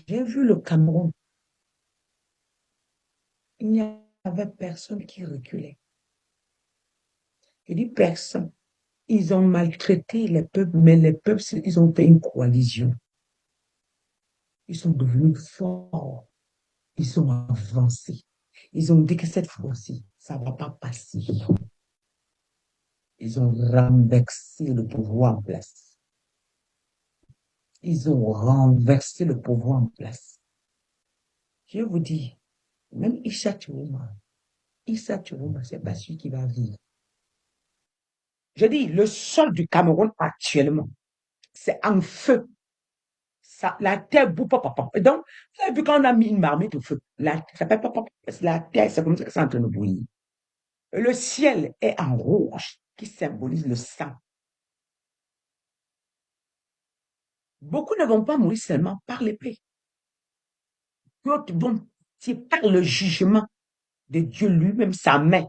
J'ai vu le Cameroun. Il n'y avait personne qui reculait. Je dis personne. Ils ont maltraité les peuples, mais les peuples, ils ont fait une coalition. Ils sont devenus forts. Ils sont avancés. Ils ont dit que cette fois-ci, ça ne va pas passer. Ils ont renversé le pouvoir en place. Ils ont renversé le pouvoir en place. Je vous dis, même Issa Chourouma, c'est pas celui qui va vivre. Je dis, le sol du Cameroun actuellement, c'est en feu. Ça, la terre boue, papa. Donc, vous avez vu quand on a mis une marmite au feu, la terre, c'est comme ça que c'est en train de bouillir. Le ciel est en rouge, qui symbolise le sang. Beaucoup ne vont pas mourir seulement par l'épée. D'autres vont, c'est par le jugement de Dieu lui-même, sa main.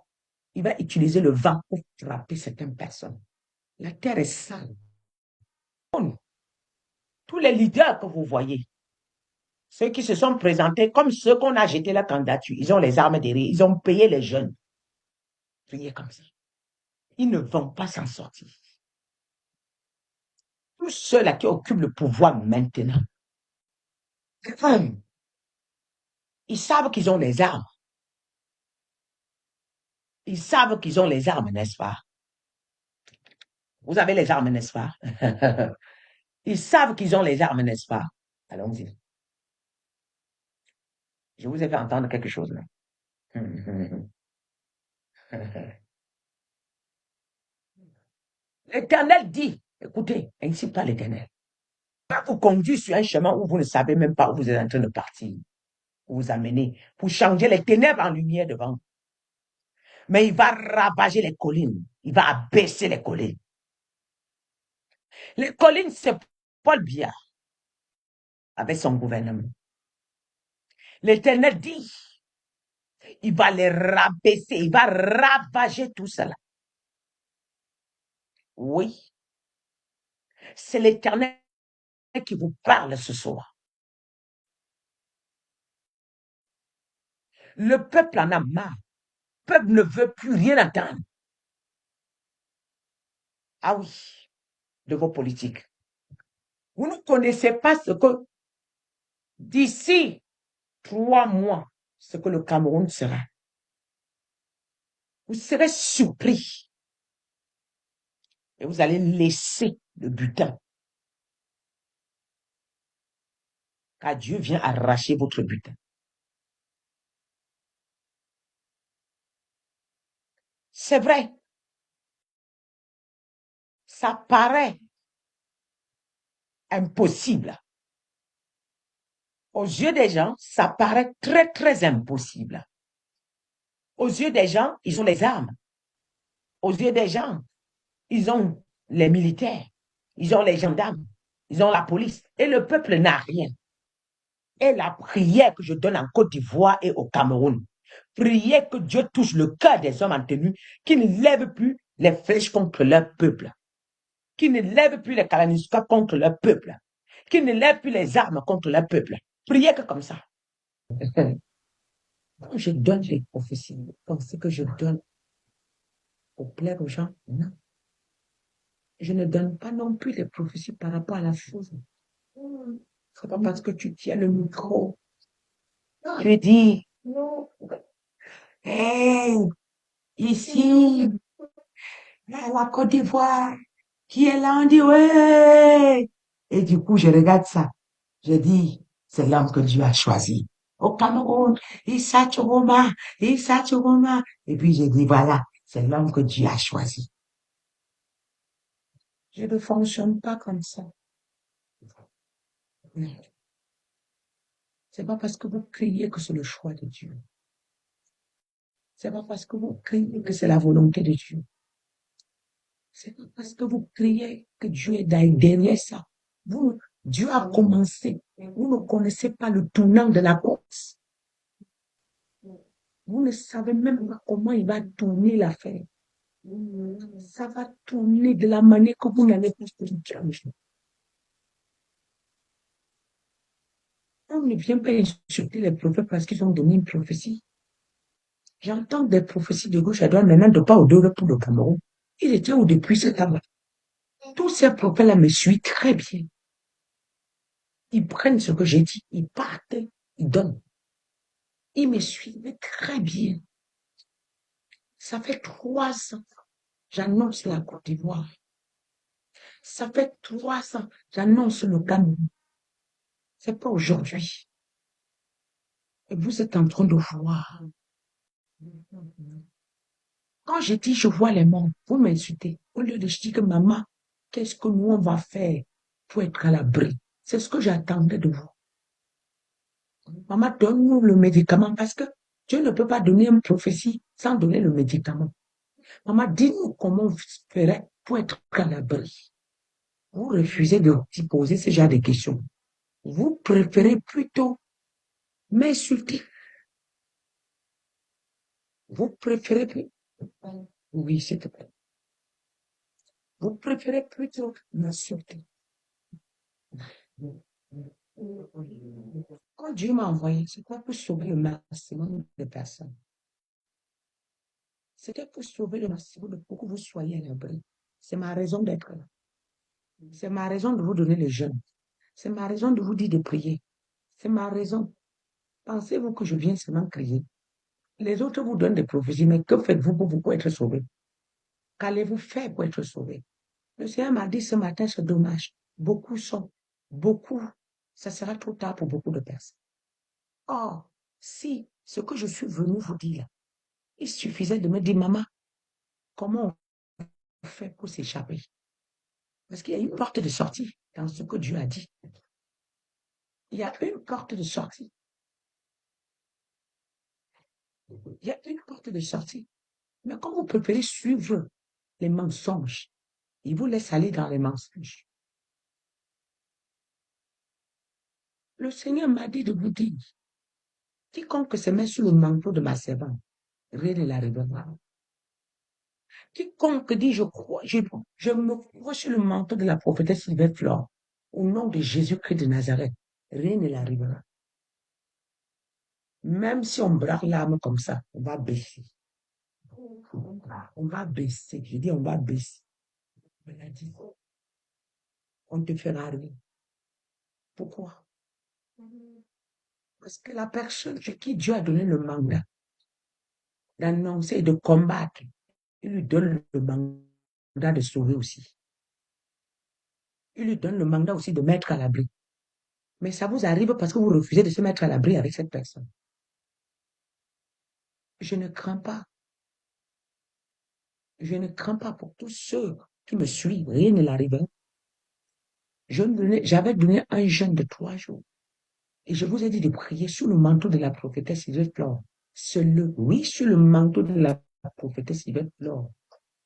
Il va utiliser le vent pour frapper certaines personnes. La terre est sale. Tous les leaders que vous voyez, ceux qui se sont présentés comme ceux qu'on a jeté la candidature, ils ont les armes derrière, ils ont payé les jeunes. Priez comme ça. Ils ne vont pas s'en sortir. Tous ceux-là qui occupent le pouvoir maintenant, ils savent qu'ils ont les armes. Ils savent qu'ils ont les armes, n'est-ce pas? Vous avez les armes, n'est-ce pas? Ils savent qu'ils ont les armes, n'est-ce pas? Allons-y. Je vous ai fait entendre quelque chose là. L'Éternel dit, écoutez, ainsi pas l'Éternel. Il va vous conduire sur un chemin où vous ne savez même pas où vous êtes en train de partir, où vous amener, pour changer les ténèbres en lumière devant vous. Mais il va ravager les collines. Il va abaisser les collines. Les collines, c'est Paul Biya avec son gouvernement. L'Éternel dit, il va les rabaisser, il va ravager tout cela. Oui, c'est l'Éternel qui vous parle ce soir. Le peuple en a marre. Le peuple ne veut plus rien entendre. Ah oui, de vos politiques. Vous ne connaissez pas ce que, d'ici 3 mois, ce que le Cameroun sera. Vous serez surpris et vous allez laisser le butin. Car Dieu vient arracher votre butin. C'est vrai. Ça paraît impossible. Aux yeux des gens, ça paraît très, très impossible. Aux yeux des gens, ils ont les armes. Aux yeux des gens, ils ont les militaires. Ils ont les gendarmes. Ils ont la police. Et le peuple n'a rien. Et la prière que je donne en Côte d'Ivoire et au Cameroun, priez que Dieu touche le cœur des hommes en tenue, qui ne lèvent plus les flèches contre leur peuple, qui ne lèvent plus les kalanishkas contre leur peuple, qui ne lèvent plus les armes contre leur peuple. Priez que comme ça. Quand je donne les prophéties, vous pensez que je donne pour plaire aux gens? Non. Je ne donne pas non plus les prophéties par rapport à la chose. C'est pas parce que tu tiens le micro. Je dis, hey, ici, la Côte d'Ivoire, qui est là, on dit, ouais. Et du coup, je regarde ça. Je dis, c'est l'homme que Dieu a choisi. Au Cameroun, Issa Choroma, Issa Choroma. Et puis, je dis, voilà, c'est l'homme que Dieu a choisi. Je ne fonctionne pas comme ça. C'est pas parce que vous criez que c'est le choix de Dieu. C'est pas parce que vous criez que c'est la volonté de Dieu. C'est pas parce que vous criez que Dieu est derrière ça. Dieu a commencé. Vous ne connaissez pas le tournant de la course. Vous ne savez même pas comment il va tourner l'affaire. Ça va tourner de la manière que vous n'allez pas se dire. On ne vient pas insulter les prophètes parce qu'ils ont donné une prophétie. J'entends des prophéties de gauche à droite, maintenant de pas au deux pour le Cameroun. Il était où depuis ce temps-là? Tous ces prophètes-là me suivent très bien. Ils prennent ce que j'ai dit, ils partent, ils donnent. Ils me suivent très bien. Ça fait 3 ans, j'annonce la Côte d'Ivoire. Ça fait 3 ans, j'annonce le Cameroun. C'est pas aujourd'hui. Et vous êtes en train de voir. Quand je dis je vois les mondes, vous m'insultez. Au lieu de dire que maman, qu'est-ce que nous on va faire pour être à l'abri? C'est ce que j'attendais de vous. Maman, donne-nous le médicament parce que Dieu ne peut pas donner une prophétie sans donner le médicament. Maman, dis-nous comment on ferait pour être à l'abri. Vous refusez de poser ce genre de questions. Vous préférez plutôt m'insulter. Vous préférez... Oui, s'il te plaît. Vous préférez plutôt m'insulter. Quand Dieu m'a envoyé, c'était pour sauver le maximum de personnes. C'était pour sauver le maximum de pour que vous soyez à l'abri. C'est ma raison d'être là. C'est ma raison de vous donner le jeûne. C'est ma raison de vous dire de prier. C'est ma raison. Pensez-vous que je viens seulement crier? Les autres vous donnent des prophéties, mais que faites-vous pour être sauvé? Qu'allez-vous faire pour être sauvé? Le Seigneur m'a dit ce matin, c'est dommage. Beaucoup, ça sera trop tard pour beaucoup de personnes. Or, si ce que je suis venu vous dire là, il suffisait de me dire, maman, comment on fait pour s'échapper? Parce qu'il y a une porte de sortie dans ce que Dieu a dit. Il y a une porte de sortie. Il y a une porte de sortie. Mais quand vous préférez suivre les mensonges, il vous laisse aller dans les mensonges. Le Seigneur m'a dit de vous dire, quiconque se met sous le manteau de ma servante, rien ne l'arrivera. Quiconque dit, je me crois sur le manteau de la prophétesse Sylvette Flore, au nom de Jésus-Christ de Nazareth, rien ne l'arrivera. Même si on braque l'arme comme ça, on va baisser. On va baisser. Je dis, on va baisser. On te fera rien. Pourquoi? Parce que la personne chez qui Dieu a donné le mandat d'annoncer et de combattre, il lui donne le mandat de sauver aussi. Il lui donne le mandat aussi de mettre à l'abri. Mais ça vous arrive parce que vous refusez de se mettre à l'abri avec cette personne. Je ne crains pas. Je ne crains pas pour tous ceux qui me suivent. Rien ne l'arrivera. J'avais donné un jeûne de 3 jours. Et je vous ai dit de prier sous le manteau de la prophétesse Sylvette Flore. Oui, sur le manteau de la prophétesse Sylvette Flore.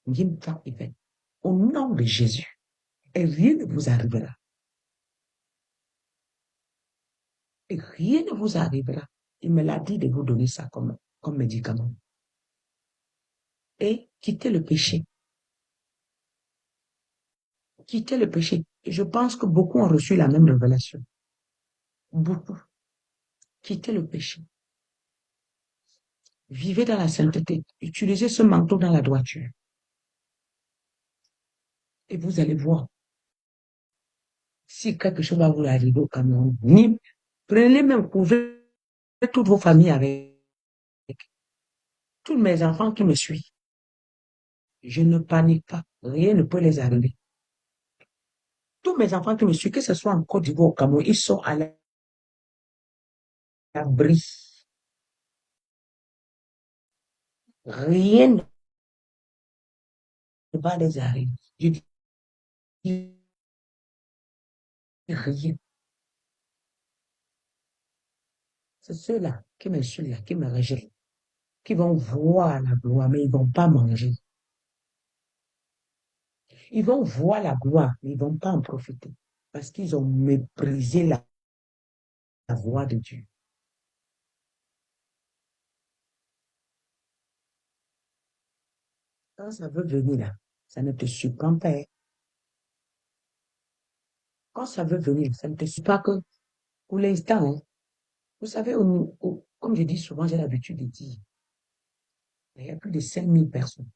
Au nom de Jésus. Et rien ne vous arrivera. Et rien ne vous arrivera. Il me l'a dit de vous donner ça comme médicament. Et quittez le péché. Quittez le péché. Et je pense que beaucoup ont reçu la même révélation. Beaucoup. Quittez le péché. Vivez dans la sainteté. Utilisez ce manteau dans la droiture. Et vous allez voir. Si quelque chose va vous arriver au Cameroun, prenez même, couvrez toutes vos familles avec. Tous mes enfants qui me suivent. Je ne panique pas. Rien ne peut les arriver. Tous mes enfants qui me suivent, que ce soit en Côte d'Ivoire ou au Cameroun, ils sont à l'abri. Rien ne va les arriver. Je dis rien. C'est ceux-là qui me suivent, là, qui me rejettent, qui vont voir la gloire, mais ils ne vont pas manger. Ils vont voir la gloire, mais ils ne vont pas en profiter. Parce qu'ils ont méprisé la voix de Dieu. Quand ça veut venir là, ça ne te surprend pas. Hein. Quand ça veut venir, ça ne te surprend pas que pour l'instant. Hein, Vous savez, comme je dis souvent, j'ai l'habitude de dire, il y a plus de 5000 personnes.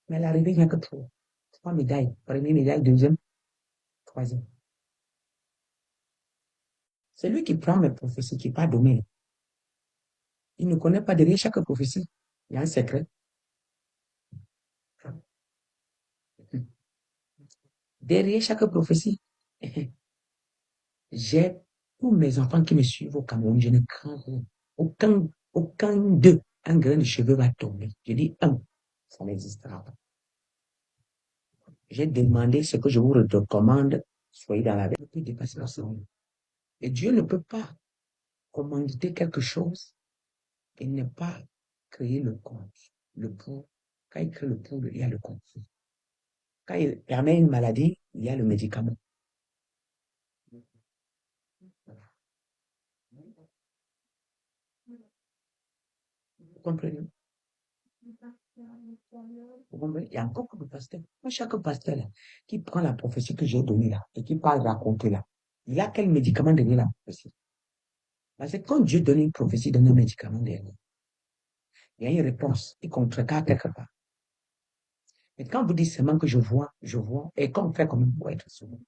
Mais à l'arrivée, il n'y a que trois. Trois médailles. Première médaille, deuxième, troisième. C'est lui qui prend mes prophéties, qui n'est pas donné. Il ne connaît pas derrière chaque prophétie. Il y a un secret. Derrière chaque prophétie, j'ai tous mes enfants qui me suivent au Cameroun, je ne crains rien. Aucun d'eux, un grain de cheveux va tomber. Je dis un, ça n'existera pas. J'ai demandé ce que je vous recommande, soyez dans la vie. Ne peut dépasser la semaine. Et Dieu ne peut pas commanditer quelque chose et ne pas créer le compte. Le pour. Quand il crée le pour, il y a le compte. Quand il permet une maladie, il y a le médicament. Vous comprenez? Vous comprenez? Il y a encore beaucoup de pasteurs. Moi, chaque pasteur là, qui prend la prophétie que j'ai donnée là et qui parle raconter là, il a quel médicament donner la prophétie? Parce que quand Dieu donne une prophétie, il donne un médicament derrière. Il y a une réponse. Il contrecarre quelque part. Mais quand vous dites seulement que je vois, et qu'on fait comme pour être souvent.